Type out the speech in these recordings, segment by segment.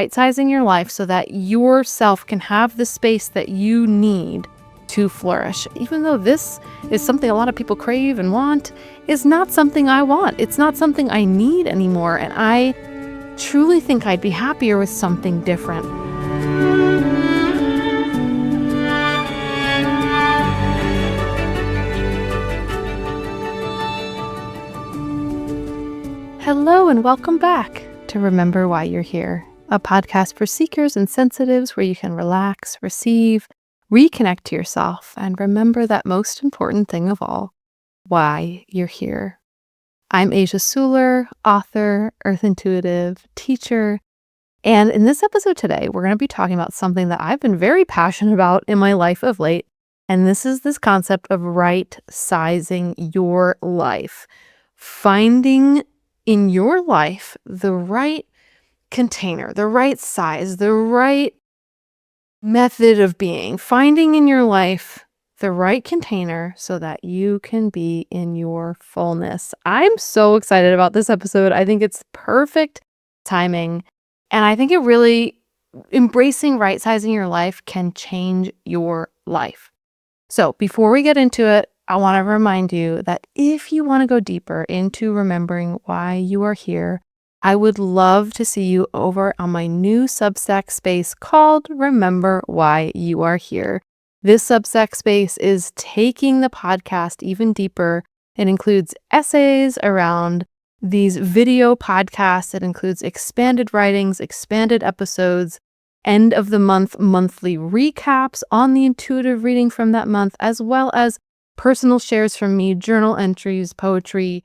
right-sizing your life so that yourself can have the space that you need to flourish. Even though this is something a lot of people crave and want, is not something I want. It's not something I need anymore. And I truly think I'd be happier with something different. Hello and welcome back to Remember Why You're Here, a podcast for seekers and sensitives where you can relax, receive, reconnect to yourself, and remember that most important thing of all, why you're here. I'm Asia Suler, author, earth intuitive, teacher, and in this episode today, we're going to be talking about something that I've been very passionate about in my life of late, and this is this concept of right-sizing your life. Finding in your life the right container, the right size, the right method of being, finding in your life the right container so that you can be in your fullness. I'm so excited about this episode. I think it's perfect timing. And I think it really, embracing right-sizing your life can change your life. So before we get into it, I want to remind you that if you want to go deeper into remembering why you are here, I would love to see you over on my new Substack space called Remember Why You Are Here. This Substack space is taking the podcast even deeper. It includes essays around these video podcasts. It includes expanded writings, expanded episodes, end of the month monthly recaps on the intuitive reading from that month, as well as personal shares from me, journal entries, poetry,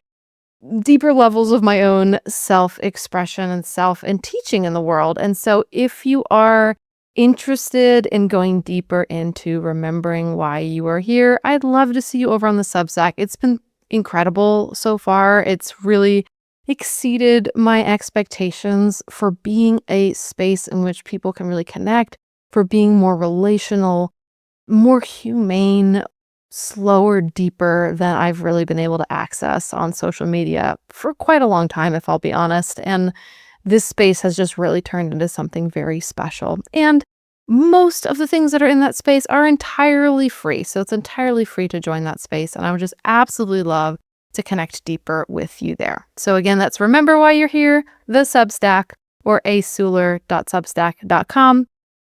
deeper levels of my own self-expression and teaching in the world. And so if you are interested in going deeper into remembering why you are here, I'd love to see you over on the Substack. It's been incredible so far. It's really exceeded my expectations for being a space in which people can really connect, for being more relational, more humane, slower, deeper than I've really been able to access on social media for quite a long time, if I'll be honest. And this space has just really turned into something very special. And most of the things that are in that space are entirely free. So it's entirely free to join that space. And I would just absolutely love to connect deeper with you there. So again, that's Remember Why You're Here, the Substack, or asuler.substack.com.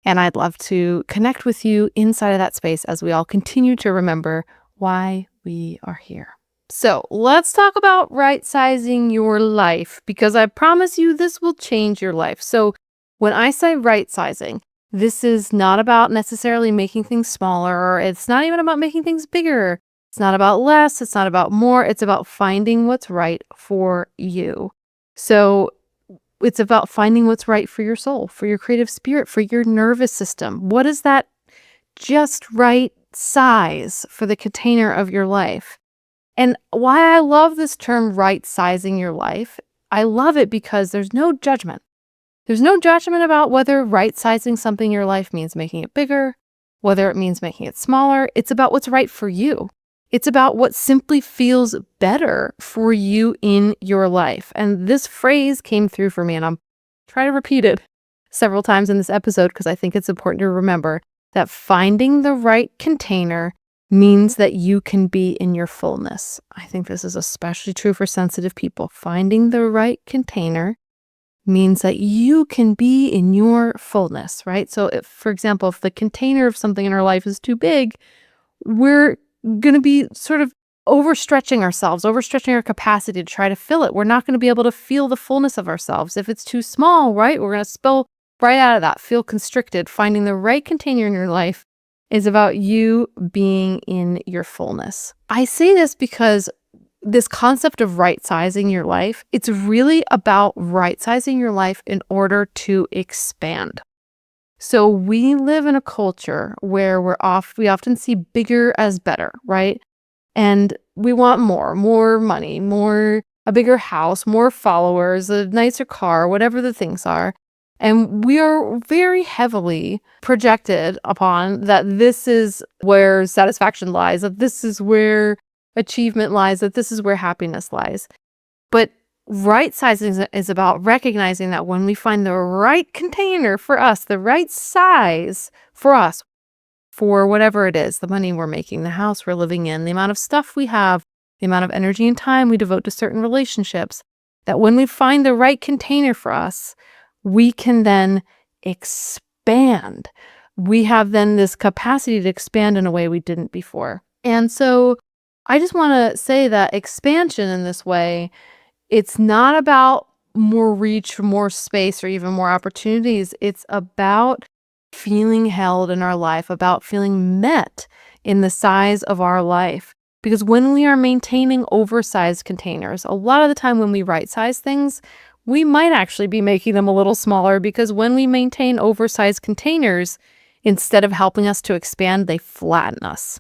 And I'd love to connect with you inside of that space as we all continue to remember why we are here. So let's talk about right-sizing your life, because I promise you this will change your life. So when I say right-sizing, this is not about necessarily making things smaller. It's not even about making things bigger. It's not about less. It's not about more. It's about finding what's right for you. So it's about finding what's right for your soul, for your creative spirit, for your nervous system. What is that just right size for the container of your life? And why I love this term right-sizing your life, I love it because there's no judgment. There's no judgment about whether right-sizing something in your life means making it bigger, whether it means making it smaller. It's about what's right for you. It's about what simply feels better for you in your life. And this phrase came through for me, and I'm trying to repeat it several times in this episode because I think it's important to remember that finding the right container means that you can be in your fullness. I think this is especially true for sensitive people. Finding the right container means that you can be in your fullness, right? So if, for example, if the container of something in our life is too big, we're going to be sort of overstretching ourselves, overstretching our capacity to try to fill it. We're not going to be able to feel the fullness of ourselves. If it's too small, right, we're going to spill right out of that, feel constricted. Finding the right container in your life is about you being in your fullness. I say this because this concept of right-sizing your life, it's really about right-sizing your life in order to expand. So we live in a culture where we often see bigger as better, right? And we want more money, a bigger house, more followers, a nicer car, whatever the things are. And we are very heavily projected upon that this is where satisfaction lies, that this is where achievement lies, that this is where happiness lies. But right sizing is about recognizing that when we find the right container for us, the right size for us, for whatever it is, the money we're making, the house we're living in, the amount of stuff we have, the amount of energy and time we devote to certain relationships, that when we find the right container for us, we can then expand. We have then this capacity to expand in a way we didn't before. And so I just want to say that expansion in this way, it's not about more reach, more space, or even more opportunities. It's about feeling held in our life, about feeling met in the size of our life. Because when we are maintaining oversized containers, a lot of the time when we right size things, we might actually be making them a little smaller, because when we maintain oversized containers, instead of helping us to expand, they flatten us.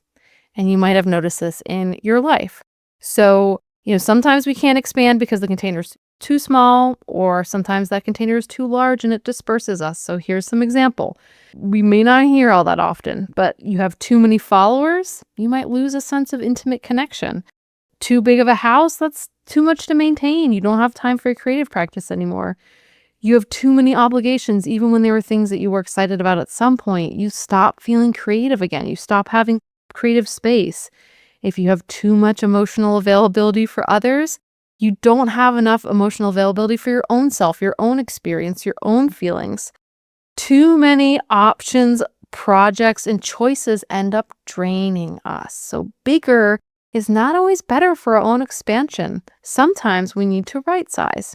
And you might have noticed this in your life. So, sometimes we can't expand because the container's too small, or sometimes that container is too large and it disperses us. So here's some example. We may not hear all that often, but you have too many followers, you might lose a sense of intimate connection. Too big of a house, that's too much to maintain. You don't have time for a creative practice anymore. You have too many obligations, even when there were things that you were excited about at some point. You stop feeling creative again. You stop having creative space. If you have too much emotional availability for others, you don't have enough emotional availability for your own self, your own experience, your own feelings. Too many options, projects, and choices end up draining us. So bigger is not always better for our own expansion. Sometimes we need to right size.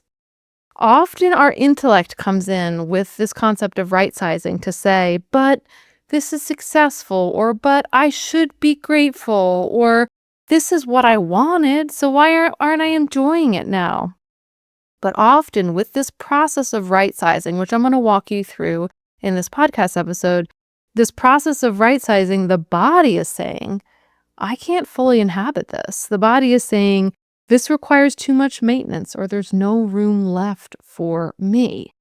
Often our intellect comes in with this concept of right sizing to say, but this is successful, or but I should be grateful, or this is what I wanted, so why aren't I enjoying it now? But often with this process of right sizing, which I'm going to walk you through in this podcast episode, this process of right sizing, the body is saying, I can't fully inhabit this. The body is saying, this requires too much maintenance, or there's no room left for me.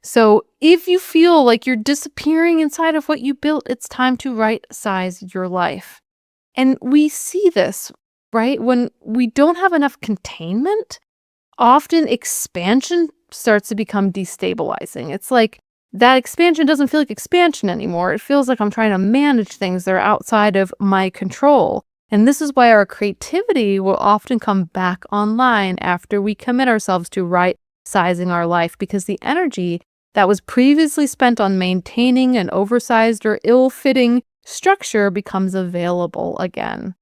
So if you feel like you're disappearing inside of what you built, it's time to right size your life. And we see this, right? When we don't have enough containment, often expansion starts to become destabilizing. It's like that expansion doesn't feel like expansion anymore. It feels like I'm trying to manage things that are outside of my control. And this is why our creativity will often come back online after we commit ourselves to right sizing our life, because the energy that was previously spent on maintaining an oversized or ill-fitting structure becomes available again.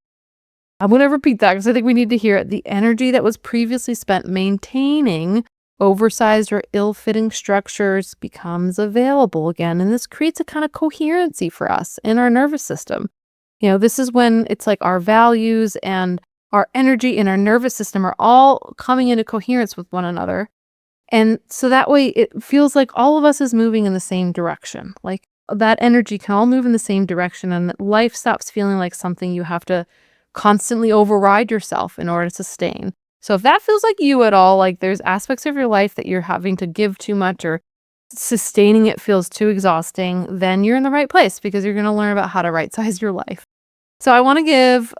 I'm going to repeat that because I think we need to hear it. The energy that was previously spent maintaining oversized or ill-fitting structures becomes available again. And this creates a kind of coherency for us in our nervous system. This is when it's like our values and our energy and our nervous system are all coming into coherence with one another. And so that way it feels like all of us is moving in the same direction. Like that energy can all move in the same direction, and life stops feeling like something you have to constantly override yourself in order to sustain. So if that feels like you at all, like there's aspects of your life that you're having to give too much, or sustaining it feels too exhausting, then you're in the right place, because you're going to learn about how to right size your life. So I want to give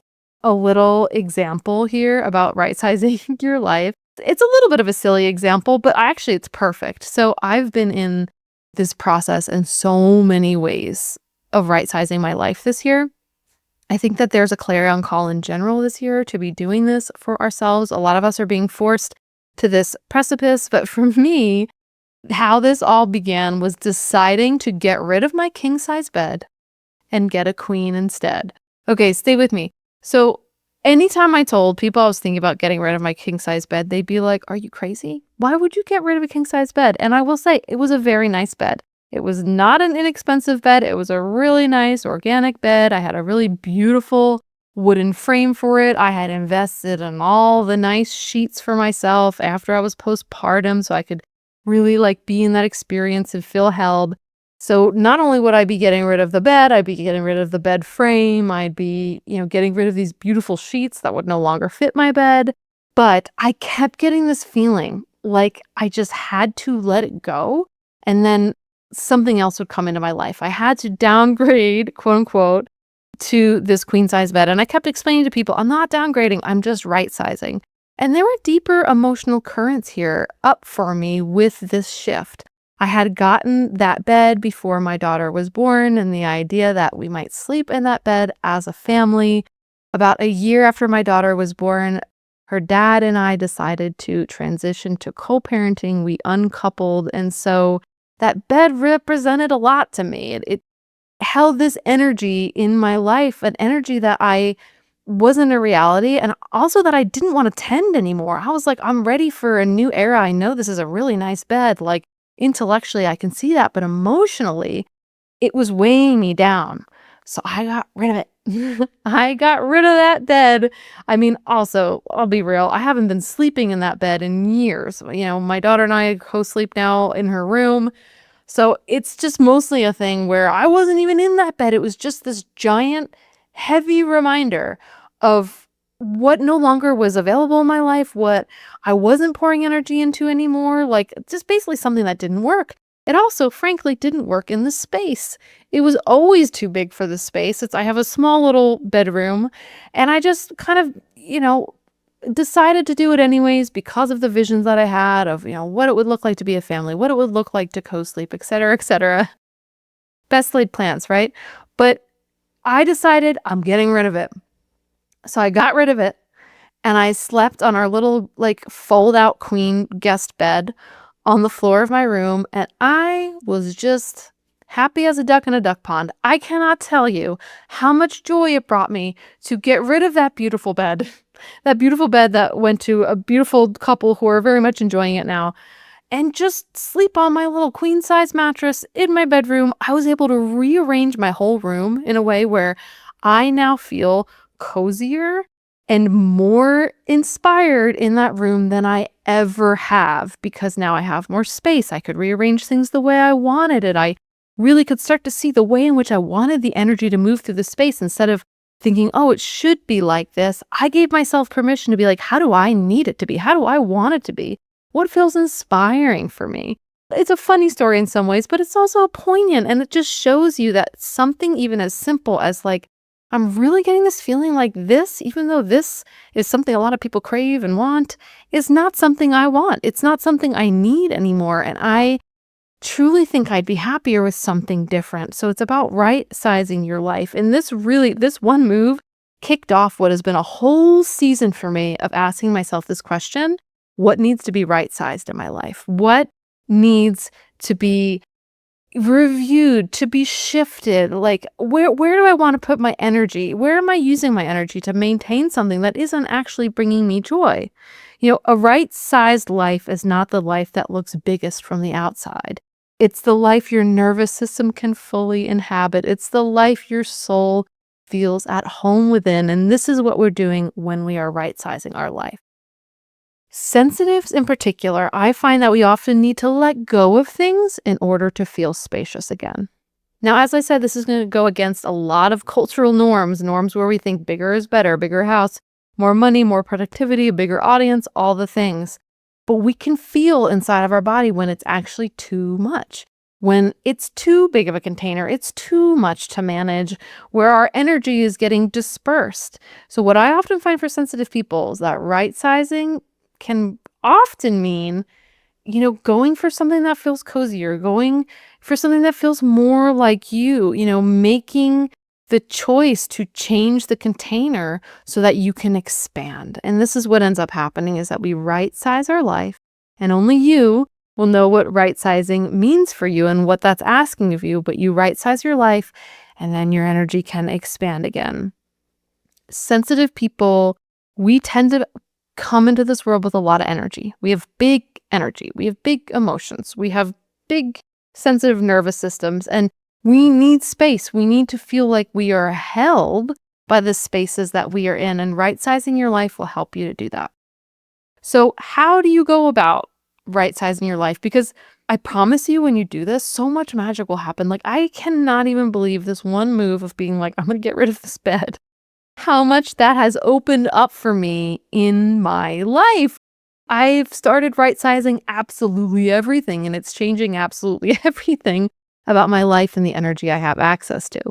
a little example here about right sizing your life. It's a little bit of a silly example, but actually it's perfect. So I've been in this process in so many ways of right sizing my life this year. I think that there's a clarion call in general this year to be doing this for ourselves. A lot of us are being forced to this precipice, but for me, how this all began was deciding to get rid of my king size bed and get a queen instead. Okay, stay with me. So anytime I told people I was thinking about getting rid of my king size bed, they'd be like, are you crazy? Why would you get rid of a king size bed? And I will say, it was a very nice bed. It was not an inexpensive bed. It was a really nice organic bed. I had a really beautiful wooden frame for it. I had invested in all the nice sheets for myself after I was postpartum, so I could really be in that experience and feel held. So not only would I be getting rid of the bed, I'd be getting rid of the bed frame. I'd be, getting rid of these beautiful sheets that would no longer fit my bed. But I kept getting this feeling like I just had to let it go. And then something else would come into my life. I had to downgrade, quote unquote, to this queen size bed. And I kept explaining to people, I'm not downgrading, I'm just right sizing. And there were deeper emotional currents here up for me with this shift. I had gotten that bed before my daughter was born, and the idea that we might sleep in that bed as a family. About a year after my daughter was born, her dad and I decided to transition to co-parenting. We uncoupled, and so that bed represented a lot to me. It held this energy in my life, an energy that I wasn't a reality and also that I didn't want to tend anymore. I was like, I'm ready for a new era. I know this is a really nice bed. Like intellectually, I can see that, but emotionally, it was weighing me down. So I got rid of it. I got rid of that bed. I mean, also, I'll be real, I haven't been sleeping in that bed in years. My daughter and I co-sleep now in her room. So it's just mostly a thing where I wasn't even in that bed. It was just this giant, heavy reminder of what no longer was available in my life, what I wasn't pouring energy into anymore. Like, just basically something that didn't work. It also, frankly, didn't work in the space. It was always too big for the space. I have a small little bedroom, and I just kind of, decided to do it anyways because of the visions that I had of, what it would look like to be a family, what it would look like to co-sleep, et cetera, et cetera. Best laid plans, right? But I decided I'm getting rid of it. So I got rid of it and I slept on our little fold out queen guest bed on the floor of my room, and I was just happy as a duck in a duck pond. I cannot tell you how much joy it brought me to get rid of that beautiful bed. That beautiful bed that went to a beautiful couple who are very much enjoying it now, and just sleep on my little queen size mattress in my bedroom. I was able to rearrange my whole room in a way where I now feel cozier and more inspired in that room than I ever have, because now I have more space. I could rearrange things the way I wanted it. I really could start to see the way in which I wanted the energy to move through the space instead of thinking, oh, it should be like this. I gave myself permission to be like, how do I need it to be? How do I want it to be? What feels inspiring for me? It's a funny story in some ways, but it's also poignant, and it just shows you that something even as simple as I'm really getting this feeling like this, even though this is something a lot of people crave and want, is not something I want. It's not something I need anymore. And I truly think I'd be happier with something different. So it's about right sizing your life. And this one move kicked off what has been a whole season for me of asking myself this question: what needs to be right sized in my life? What needs to be reviewed, to be shifted? Like, where do I want to put my energy? Where am I using my energy to maintain something that isn't actually bringing me joy? A right-sized life is not the life that looks biggest from the outside. It's the life your nervous system can fully inhabit. It's the life your soul feels at home within. And this is what we're doing when we are right-sizing our life. Sensitives in particular, I find that we often need to let go of things in order to feel spacious again. Now, as I said, this is going to go against a lot of cultural norms where we think bigger is better, bigger house, more money, more productivity, a bigger audience, all the things. But we can feel inside of our body when it's actually too much, when it's too big of a container, it's too much to manage, where our energy is getting dispersed. So what I often find for sensitive people is that right sizing can often mean, going for something that feels cozier, going for something that feels more like you, making the choice to change the container so that you can expand. And this is what ends up happening, is that we right size our life, and only you will know what right sizing means for you and what that's asking of you. But you right size your life, and then your energy can expand again. Sensitive people, we tend to come into this world with a lot of energy. We have big energy. We have big emotions. We have big sensitive nervous systems, and we need space. We need to feel like we are held by the spaces that we are in, and right sizing your life will help you to do that. So how do you go about right sizing your life? Because I promise you, when you do this, so much magic will happen. I cannot even believe this one move of being like, I'm going to get rid of this bed, how much that has opened up for me in my life. I've started right sizing absolutely everything, and it's changing absolutely everything about my life and the energy I have access to.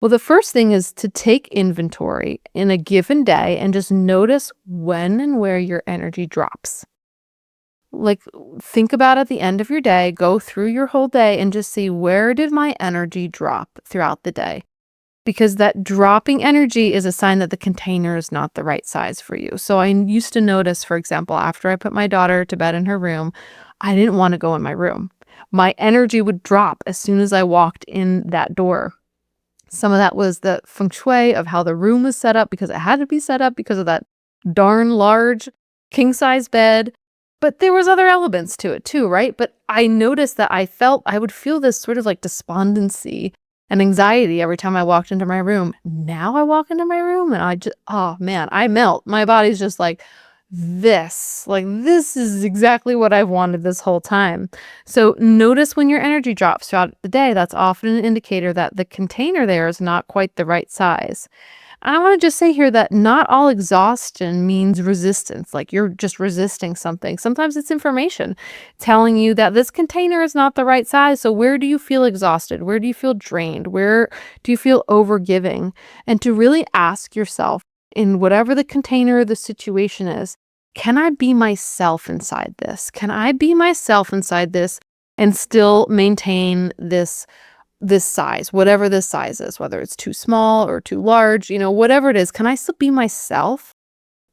Well, the first thing is to take inventory in a given day and just notice when and where your energy drops. Like, think about at the end of your day, go through your whole day and just see, where did my energy drop throughout the day? Because that dropping energy is a sign that the container is not the right size for you. So I used to notice, for example, after I put my daughter to bed in her room, I didn't want to go in my room. My energy would drop as soon as I walked in that door. Some of that was the feng shui of how the room was set up, because it had to be set up because of that darn large king size bed. But there was other elements to it too, right? But I noticed that I would feel this sort of like despondency and anxiety every time I walked into my room. Now I walk into my room and oh man, I melt. My body's just this is exactly what I've wanted this whole time. So notice when your energy drops throughout the day. That's often an indicator that the container there is not quite the right size. And I want to just say here that not all exhaustion means resistance, like you're just resisting something. Sometimes it's information telling you that this container is not the right size. So where do you feel exhausted? Where do you feel drained? Where do you feel overgiving? And to really ask yourself, in whatever the container or the situation is, can I be myself inside this? Can I be myself inside this and still maintain this size, whatever this size is, whether it's too small or too large, whatever it is, can I still be myself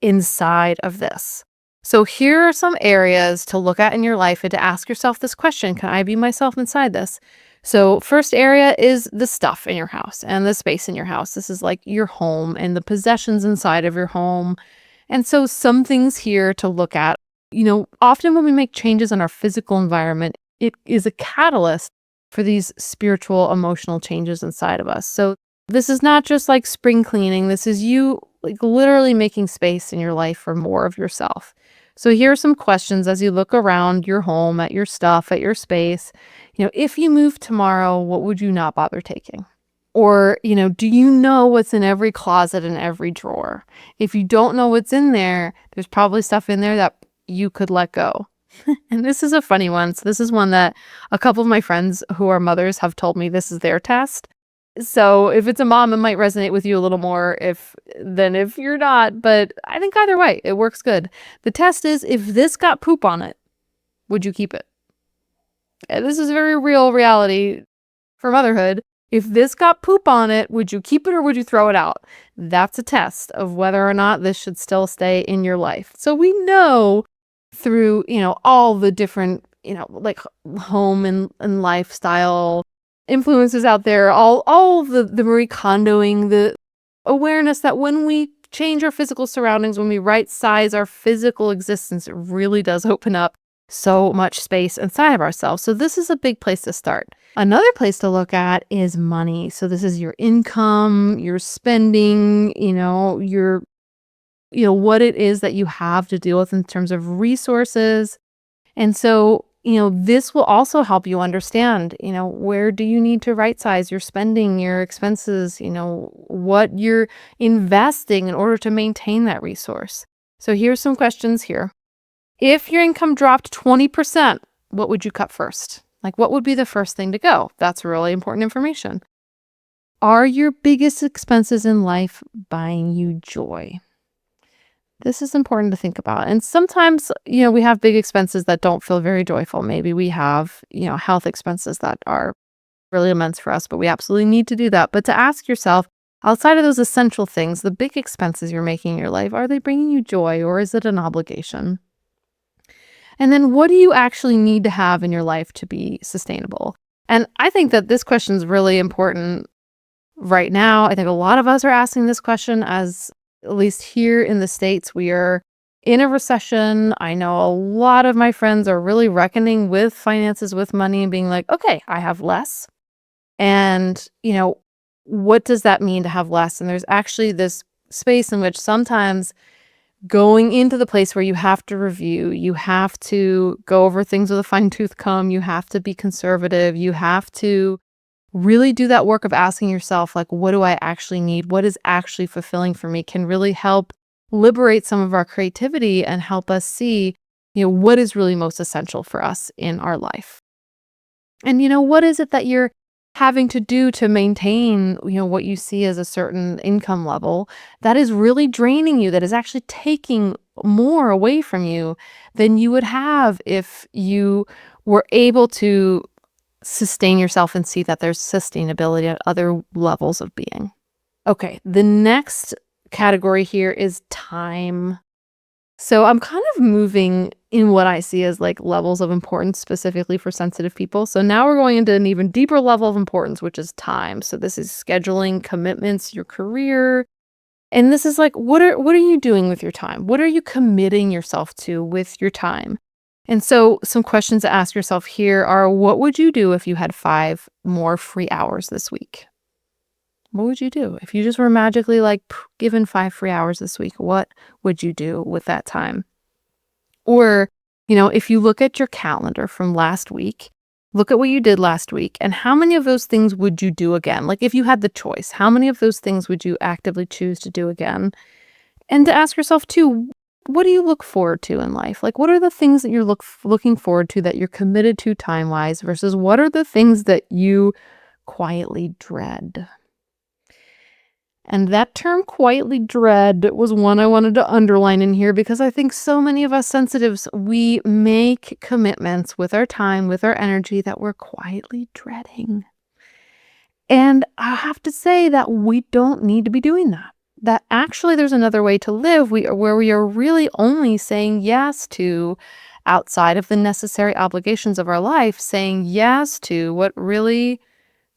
inside of this? So here are some areas to look at in your life and to ask yourself this question: can I be myself inside this? So first area is the stuff in your house and the space in your house. This is like your home and the possessions inside of your home. And so some things here to look at, often when we make changes in our physical environment, it is a catalyst for these spiritual, emotional changes inside of us. So this is not just like spring cleaning. This is you like literally making space in your life for more of yourself. So here are some questions as you look around your home, at your stuff, at your space. If you move tomorrow, what would you not bother taking? Or, do you know what's in every closet and every drawer? If you don't know what's in there, there's probably stuff in there that you could let go. And this is a funny one. So this is one that a couple of my friends who are mothers have told me this is their test. So if it's a mom, it might resonate with you a little more than if you're not. But I think either way, it works good. The test is, if this got poop on it, would you keep it? And this is a very real reality for motherhood. If this got poop on it, would you keep it or would you throw it out? That's a test of whether or not this should still stay in your life. So we know through, all the different, like home and lifestyle influences out there, all the Marie Kondoing, the awareness that when we change our physical surroundings, when we right size our physical existence, it really does open up so much space inside of ourselves. So this is a big place to start. Another place to look at is money. So this is your income, your spending, your what it is that you have to deal with in terms of resources. And so, this will also help you understand, where do you need to right size your spending, your expenses, what you're investing in order to maintain that resource. So here's some questions here. If your income dropped 20%, what would you cut first? Like, what would be the first thing to go? That's really important information. Are your biggest expenses in life buying you joy? This is important to think about. And sometimes, we have big expenses that don't feel very joyful. Maybe we have, health expenses that are really immense for us, but we absolutely need to do that. But to ask yourself, outside of those essential things, the big expenses you're making in your life, are they bringing you joy or is it an obligation? And then what do you actually need to have in your life to be sustainable? And I think that this question is really important right now. I think a lot of us are asking this question, as at least here in the States, we are in a recession. I know a lot of my friends are really reckoning with finances, with money, and being like, okay, I have less. And, what does that mean to have less? And there's actually this space in which sometimes going into the place where you have to review, you have to go over things with a fine-tooth comb, you have to be conservative, you have to really do that work of asking yourself, like, what do I actually need? What is actually fulfilling for me? Can really help liberate some of our creativity and help us see, what is really most essential for us in our life. And, what is it that you're having to do to maintain, what you see as a certain income level that is really draining you, that is actually taking more away from you than you would have if you were able to sustain yourself and see that there's sustainability at other levels of being. Okay, the next category here is time. So I'm kind of moving in what I see as like levels of importance specifically for sensitive people. So now we're going into an even deeper level of importance, which is time. So this is scheduling, commitments, your career. And this is like, what are you doing with your time? What are you committing yourself to with your time? And so some questions to ask yourself here are, what would you do if you had 5 more free hours this week? What would you do? If you just were magically like given 5 free hours this week, what would you do with that time? Or, if you look at your calendar from last week, look at what you did last week and how many of those things would you do again? Like if you had the choice, how many of those things would you actively choose to do again? And to ask yourself too, what do you look forward to in life? Like what are the things that you're looking forward to that you're committed to time-wise versus what are the things that you quietly dread? And that term quietly dread was one I wanted to underline in here because I think so many of us sensitives, we make commitments with our time, with our energy that we're quietly dreading. And I have to say that we don't need to be doing that. That actually there's another way to live where we are really only saying yes to, outside of the necessary obligations of our life, saying yes to what really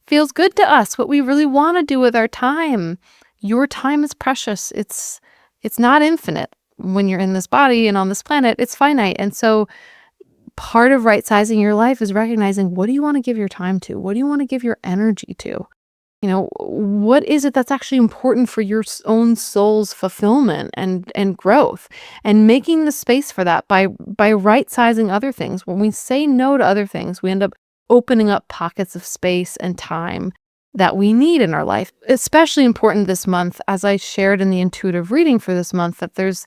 feels good to us, what we really want to do with our time. Your time is precious. It's not infinite. When you're in this body and on this planet, it's finite. And so part of right-sizing your life is recognizing, what do you want to give your time to? What do you want to give your energy to? What is it that's actually important for your own soul's fulfillment and growth, and making the space for that by right-sizing other things. When we say no to other things, we end up opening up pockets of space and time that we need in our life. Especially important this month, as I shared in the intuitive reading for this month, that there's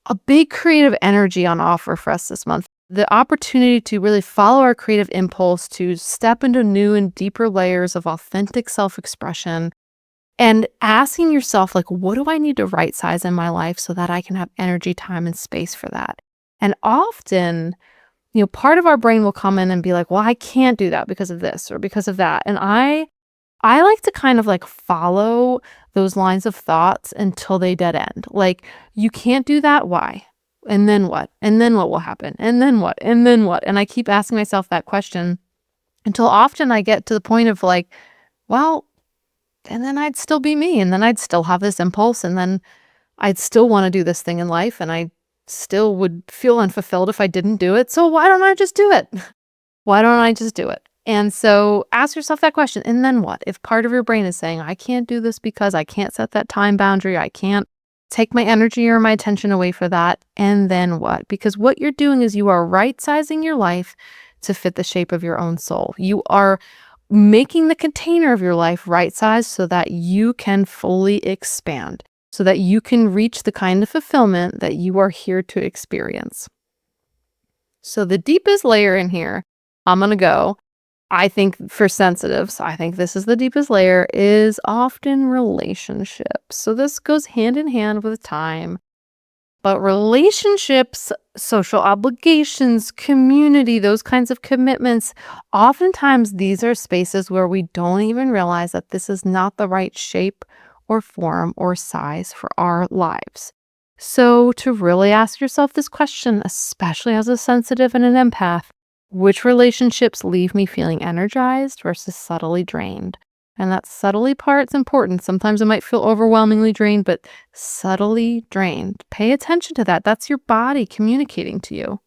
a big creative energy on offer for us this month. The opportunity to really follow our creative impulse, to step into new and deeper layers of authentic self-expression, and asking yourself, like, what do I need to right size in my life so that I can have energy, time, and space for that? And often, part of our brain will come in and be like, well, I can't do that because of this or because of that. And I like to kind of like follow those lines of thoughts until they dead end. Like, you can't do that. Why? And then what? And then what will happen? And then what? And then what? And I keep asking myself that question until often I get to the point of like, well, and then I'd still be me. And then I'd still have this impulse. And then I'd still want to do this thing in life. And I still would feel unfulfilled if I didn't do it. So why don't I just do it? Why don't I just do it? And so ask yourself that question. And then what? If part of your brain is saying, I can't do this because I can't set that time boundary, I can't take my energy or my attention away for that. And then what? Because what you're doing is you are right-sizing your life to fit the shape of your own soul. You are making the container of your life right-sized so that you can fully expand, so that you can reach the kind of fulfillment that you are here to experience. So the deepest layer in here, I'm going to go, I think for sensitives, I think this is the deepest layer, is often relationships. So this goes hand in hand with time. But relationships, social obligations, community, those kinds of commitments, oftentimes these are spaces where we don't even realize that this is not the right shape or form or size for our lives. So to really ask yourself this question, especially as a sensitive and an empath, which relationships leave me feeling energized versus subtly drained? And that subtly part's important. Sometimes it might feel overwhelmingly drained, but subtly drained. Pay attention to that. That's your body communicating to you.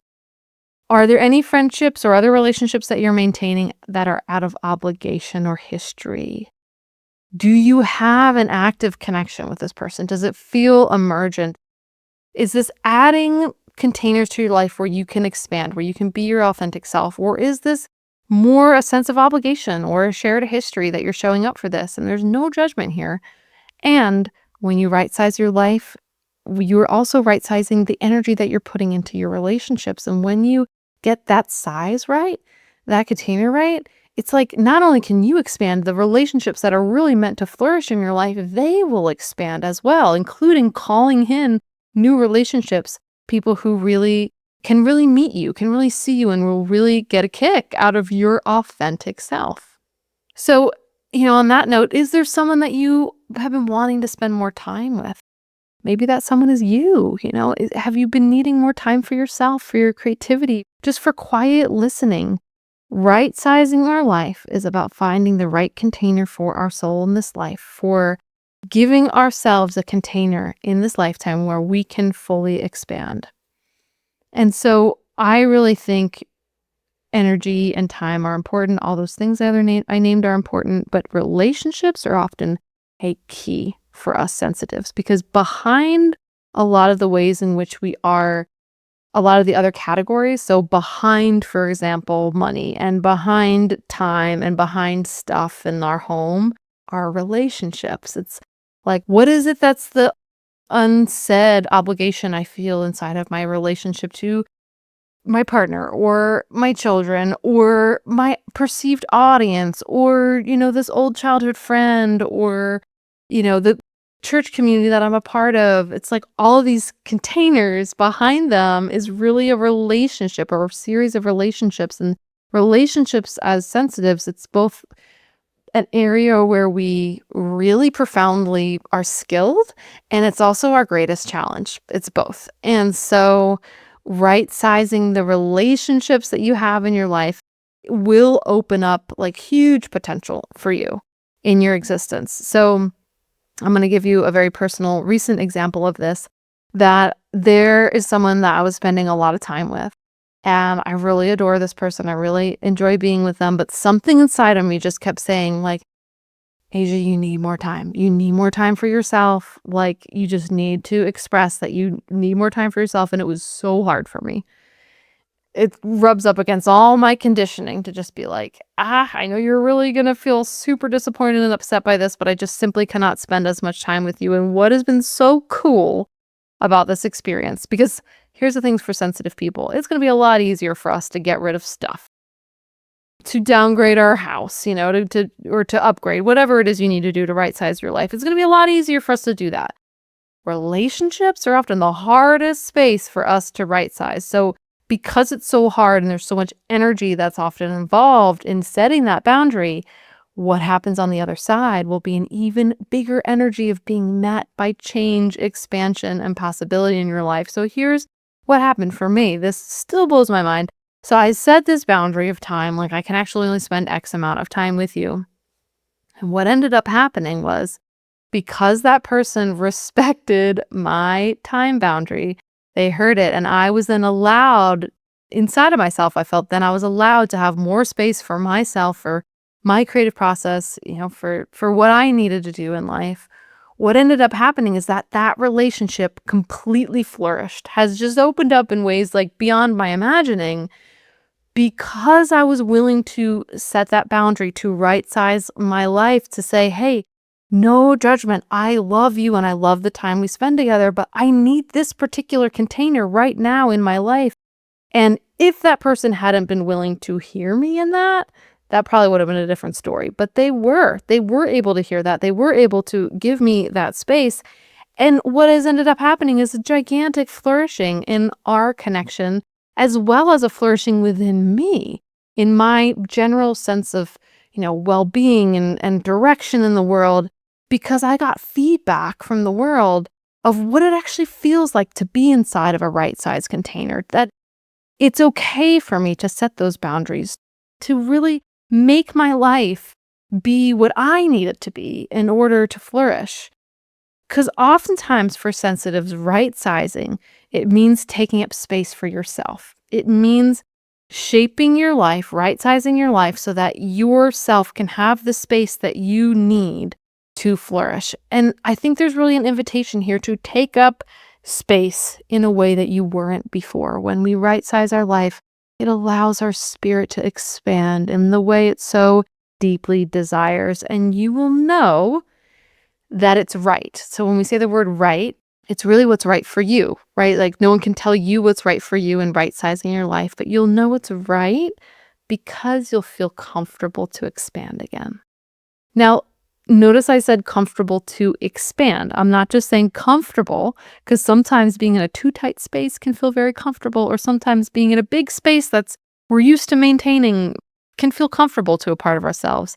Are there any friendships or other relationships that you're maintaining that are out of obligation or history? Do you have an active connection with this person? Does it feel emergent? Is this adding containers to your life where you can expand, where you can be your authentic self? Or is this more a sense of obligation or a shared history that you're showing up for this? And there's no judgment here. And when you right size your life, you're also right sizing the energy that you're putting into your relationships. And when you get that size right, that container right, it's like not only can you expand, the relationships that are really meant to flourish in your life, they will expand as well, including calling in new relationships, people who really can really meet you, can really see you, and will really get a kick out of your authentic self. So, on that note, is there someone that you have been wanting to spend more time with? Maybe that someone is you, have you been needing more time for yourself, for your creativity, just for quiet listening? Right sizing our life is about finding the right container for our soul in this life, for giving ourselves a container in this lifetime where we can fully expand. And so I really think energy and time are important. All those things I named are important, but relationships are often a key for us sensitives, because behind a lot of the ways in which we are a lot of the other categories, so behind, for example, money and behind time and behind stuff in our home, are relationships. It's like, what is it that's the unsaid obligation I feel inside of my relationship to my partner or my children or my perceived audience or, this old childhood friend or, the church community that I'm a part of? It's like all of these containers behind them is really a relationship or a series of relationships. And relationships as sensitives, it's both an area where we really profoundly are skilled, and it's also our greatest challenge. It's both. And so right sizing the relationships that you have in your life will open up like huge potential for you in your existence. So I'm going to give you a very personal recent example of this, that there is someone that I was spending a lot of time with, and I really adore this person. I really enjoy being with them, but something inside of me just kept saying, like, Asia, you need more time. You need more time for yourself. Like, you just need to express that you need more time for yourself. And it was so hard for me. It rubs up against all my conditioning to just be like, I know you're really going to feel super disappointed and upset by this, but I just simply cannot spend as much time with you. And what has been so cool about this experience, because here's the things for sensitive people, it's going to be a lot easier for us to get rid of stuff, to downgrade our house, to upgrade, whatever it is you need to do to right size your life. It's going to be a lot easier for us to do that. Relationships are often the hardest space for us to right size. So because it's so hard and there's so much energy that's often involved in setting that boundary, what happens on the other side will be an even bigger energy of being met by change, expansion, and possibility in your life. So here's what happened for me. This still blows my mind. So I set this boundary of time, like I can actually only spend X amount of time with you. And what ended up happening was, because that person respected my time boundary, they heard it, and I was then allowed, inside of myself, I felt then I was allowed to have more space for myself, for my creative process, for what I needed to do in life. What ended up happening is that relationship completely flourished, has just opened up in ways like beyond my imagining, because I was willing to set that boundary, to right size my life, to say, hey, no judgment. I love you and I love the time we spend together, but I need this particular container right now in my life. And if that person hadn't been willing to hear me in that probably would have been a different story. But they were able to hear that. They were able to give me that space. And what has ended up happening is a gigantic flourishing in our connection, as well as a flourishing within me, in my general sense of, well-being and direction in the world, because I got feedback from the world of what it actually feels like to be inside of a right-size container, that it's okay for me to set those boundaries, to really make my life be what I need it to be in order to flourish. Because oftentimes for sensitives, right-sizing, it means taking up space for yourself. It means shaping your life, right-sizing your life so that yourself can have the space that you need to flourish. And I think there's really an invitation here to take up space in a way that you weren't before. When we right-size our life, it allows our spirit to expand in the way it so deeply desires. And you will know that it's right. So when we say the word right, it's really what's right for you, right? Like no one can tell you what's right for you in right-sizing your life, but you'll know what's right because you'll feel comfortable to expand again. Now, notice I said comfortable to expand. I'm not just saying comfortable, because sometimes being in a too tight space can feel very comfortable, or sometimes being in a big space that's we're used to maintaining can feel comfortable to a part of ourselves.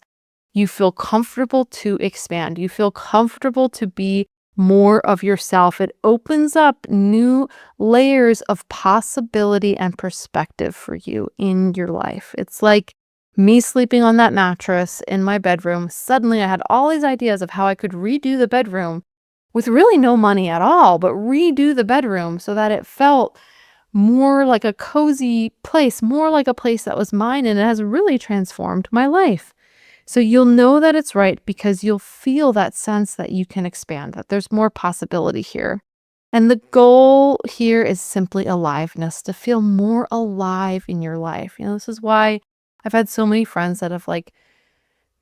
You feel comfortable to expand. You feel comfortable to be more of yourself. It opens up new layers of possibility and perspective for you in your life. It's like me sleeping on that mattress in my bedroom. Suddenly I had all these ideas of how I could redo the bedroom with really no money at all, but redo the bedroom so that it felt more like a cozy place, more like a place that was mine, and it has really transformed my life. So you'll know that it's right because you'll feel that sense that you can expand, that there's more possibility here. And the goal here is simply aliveness, to feel more alive in your life. This is why I've had so many friends that have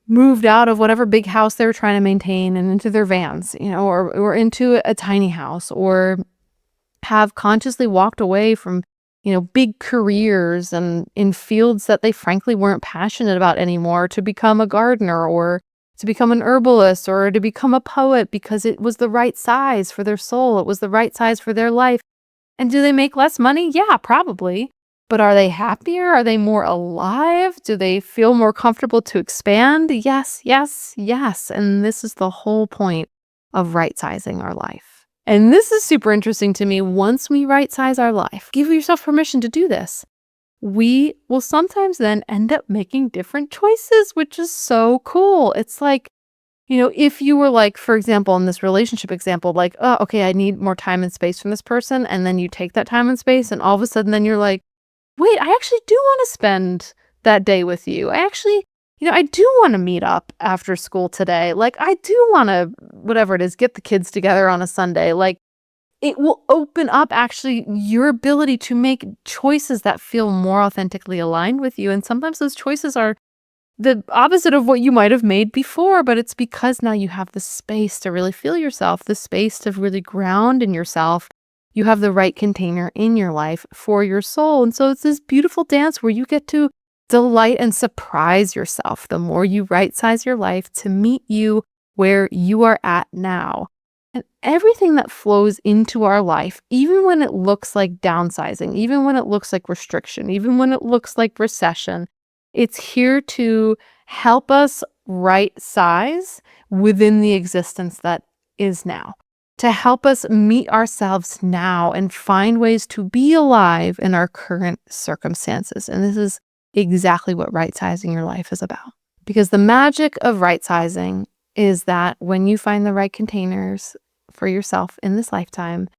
moved out of whatever big house they were trying to maintain and into their vans, or into a tiny house, or have consciously walked away from, big careers and in fields that they frankly weren't passionate about anymore, to become a gardener or to become an herbalist or to become a poet because it was the right size for their soul. It was the right size for their life. And do they make less money? Yeah, probably. But are they happier? Are they more alive? Do they feel more comfortable to expand? Yes, yes, yes. And this is the whole point of right-sizing our life. And this is super interesting to me. Once we right-size our life, give yourself permission to do this. We will sometimes then end up making different choices, which is so cool. It's like, if you were for example, in this relationship example, oh, okay, I need more time and space from this person. And then you take that time and space, and all of a sudden then you're like, wait, I actually do want to spend that day with you. I actually, I do want to meet up after school today. I do want to, whatever it is, get the kids together on a Sunday. It will open up actually your ability to make choices that feel more authentically aligned with you. And sometimes those choices are the opposite of what you might have made before, but it's because now you have the space to really feel yourself, the space to really ground in yourself. You have the right container in your life for your soul. And so it's this beautiful dance where you get to delight and surprise yourself the more you right-size your life to meet you where you are at now. And everything that flows into our life, even when it looks like downsizing, even when it looks like restriction, even when it looks like recession, it's here to help us right size within the existence that is now, to help us meet ourselves now and find ways to be alive in our current circumstances. And this is exactly what right-sizing your life is about. Because the magic of right-sizing is that when you find the right containers for yourself in this lifetime,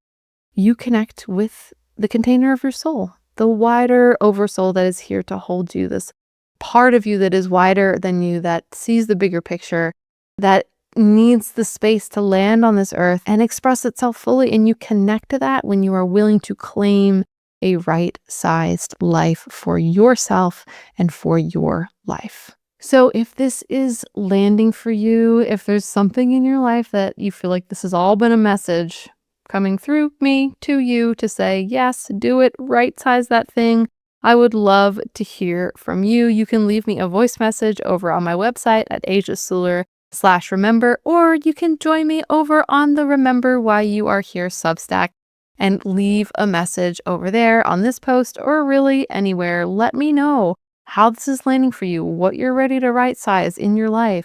you connect with the container of your soul, the wider oversoul that is here to hold you, this part of you that is wider than you, that sees the bigger picture, that needs the space to land on this earth and express itself fully. And you connect to that when you are willing to claim a right-sized life for yourself and for your life. So if this is landing for you, if there's something in your life that you feel like this has all been a message coming through me to you to say, yes, do it, right-size that thing, I would love to hear from you. You can leave me a voice message over on my website at AsiaSuler/remember, or you can join me over on the Remember Why You Are Here Substack and leave a message over there on this post or really anywhere. Let me know how this is landing for you, what you're ready to right size in your life.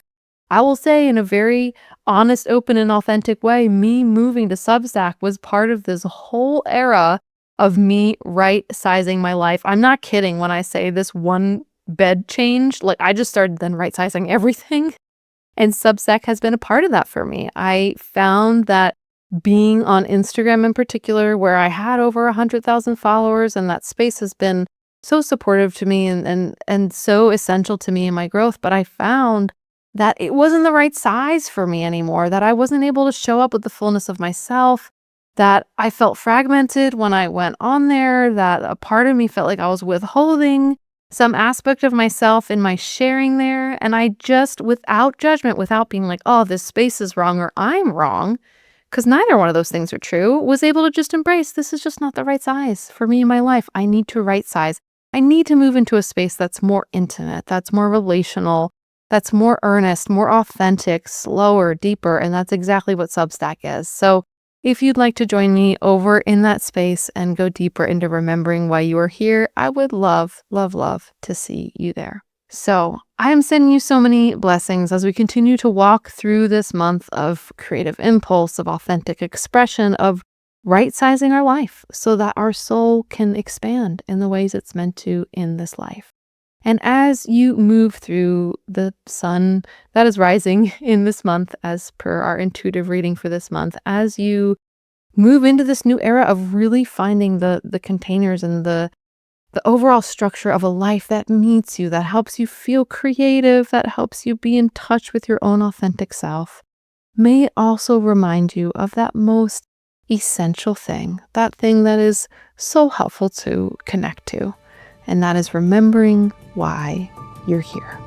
I will say, in a very honest, open, and authentic way, me moving to Substack was part of this whole era of me right sizing my life. I'm not kidding when I say this one bed change. I just started then right sizing everything. And Substack has been a part of that for me. I found that being on Instagram in particular, where I had over 100,000 followers, and that space has been so supportive to me and so essential to me in my growth. But I found that it wasn't the right size for me anymore, that I wasn't able to show up with the fullness of myself, that I felt fragmented when I went on there, that a part of me felt like I was withholding some aspect of myself in my sharing there. And I just, without judgment, without being like, oh, this space is wrong or I'm wrong, because neither one of those things are true, was able to just embrace, this is just not the right size for me in my life. I need to right size. I need to move into a space that's more intimate, that's more relational, that's more earnest, more authentic, slower, deeper. And that's exactly what Substack is. So if you'd like to join me over in that space and go deeper into remembering why you are here, I would love, love, love to see you there. So I am sending you so many blessings as we continue to walk through this month of creative impulse, of authentic expression, of right-sizing our life so that our soul can expand in the ways it's meant to in this life. And as you move through the sun that is rising in this month, as per our intuitive reading for this month, as you move into this new era of really finding the containers and the overall structure of a life that meets you, that helps you feel creative, that helps you be in touch with your own authentic self, may it also remind you of that most essential thing, that thing that is so helpful to connect to. And that is remembering why you're here.